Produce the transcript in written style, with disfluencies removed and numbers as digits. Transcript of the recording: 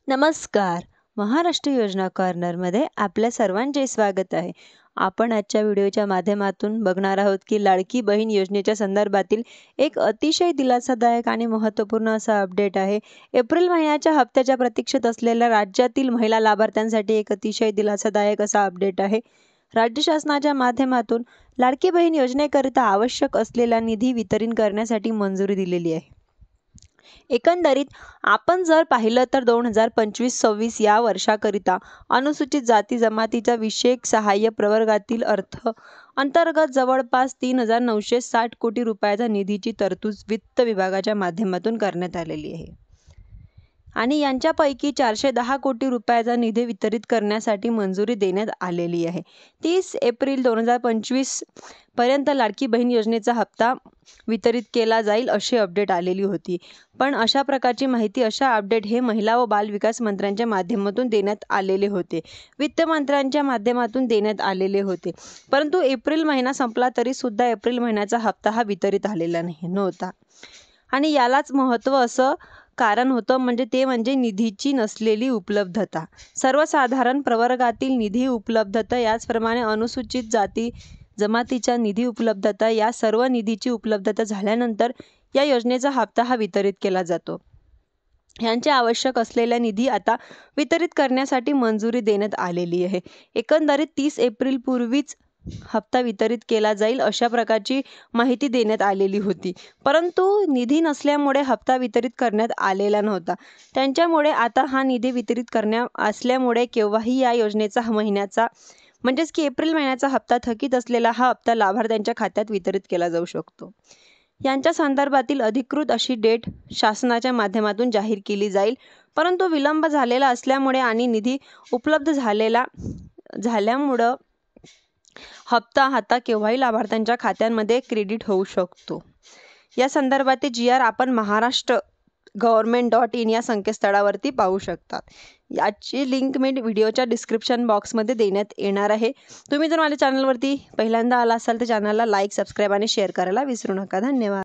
नमस्कार. महाराष्ट्र योजना कॉर्नरमध्ये आपल्या सर्वांचे स्वागत आहे. आपण आजच्या व्हिडिओच्या माध्यमातून बघणार आहोत की लाडकी बहीण योजनेच्या संदर्भातील एक अतिशय दिलासादायक आणि महत्त्वपूर्ण असा अपडेट आहे. एप्रिल महिन्याच्या हप्त्याच्या प्रतीक्षेत असलेल्या राज्यातील महिला लाभार्थ्यांसाठी एक अतिशय दिलासादायक असा अपडेट आहे. राज्य शासनाच्या माध्यमातून लाडकी बहीण योजनेकरिता आवश्यक असलेला निधी वितरण करण्यासाठी मंजुरी दिलेली आहे. एकंदरीत आपण जर पाहिलं तर 2025-26 या वर्षाकरिता अनुसूचित जाती जमातीच्या विशेष सहाय्य प्रवर्गातील अंतर्गत जवळपास 3,960 कोटी रुपयाचा निधीची तरतूद वित्त विभागाच्या माध्यमातून करण्यात आलेली आहे आणि यांच्यापैकी 410 कोटी रुपयाचा निधी वितरित करण्यासाठी मंजुरी देण्यात आलेली आहे. 30 एप्रिल 2025 पर्यंत लाडकी बहीण योजनेचा हप्ता वितरित केला जाईल अशी अपडेट आलेली होती. पण अशा प्रकारची माहिती अपडेट हे महिला व बाल विकास मंत्र्यांच्या माध्यमातून देण्यात आलेले होते, वित्त मंत्र्यांच्या माध्यमातून देण्यात आलेले होते. परंतु एप्रिल महिना संपला तरी सुद्धा एप्रिल महिन्याचा हप्ता हा वितरित आलेला नव्हता आणि यालाच महत्त्व असं कारण होतं म्हणजे निधीची नसलेली उपलब्धता. सर्वसाधारण प्रवर्गातील निधी उपलब्धता याचप्रमाणे अनुसूचित जाती जमातीच्या निधी उपलब्धता या सर्व निधीची उपलब्धता झाल्यानंतर या योजनेचा हप्ता हा वितरित केला जातो. यांचे आवश्यक असलेला निधी आता वितरित करण्यासाठी मंजुरी देण्यात आलेली आहे. एकंदरीत 30 एप्रिल पूर्वीच हप्ता वितरित केला जाईल अशा प्रकारची माहिती देण्यात आलेली होती. परंतु निधी नसल्यामुळे हप्ता वितरित करण्यात आलेला नव्हता. त्यांच्यामुळे आता हा निधी वितरित करण्यात असल्यामुळे केव्हाही या योजनेचा महिन्याचा की एप्रिल महिन्याचा हप्ता थकीत असलेला हा हप्ता लाभार्थ्यांच्या खात्यात वितरित केला जाऊ शकतो. यांच्या संदर्भातील अधिकृत अशी डेट शासनाच्या माध्यमातून जाहीर केली जाईल. परंतु विलंब झालेला असल्यामुळे आणि निधी उपलब्ध झाल्यामुळं हप्ता आता केव्हाही लाभार्थ्यांच्या खात्यांमध्ये क्रेडिट होऊ शकतो. या संदर्भातील GR आपण maharashtra.government.in या संकेतस्थळावरती पाहू शकतात. याची लिंक मी व्हिडिओच्या डिस्क्रिप्शन बॉक्समध्ये देण्यात येणार आहे. तुम्ही जर माझ्या चॅनलवरती पहिल्यांदा आला असाल तर चॅनलला लाईक, सबस्क्राईब आणि शेअर करायला विसरू नका. धन्यवाद.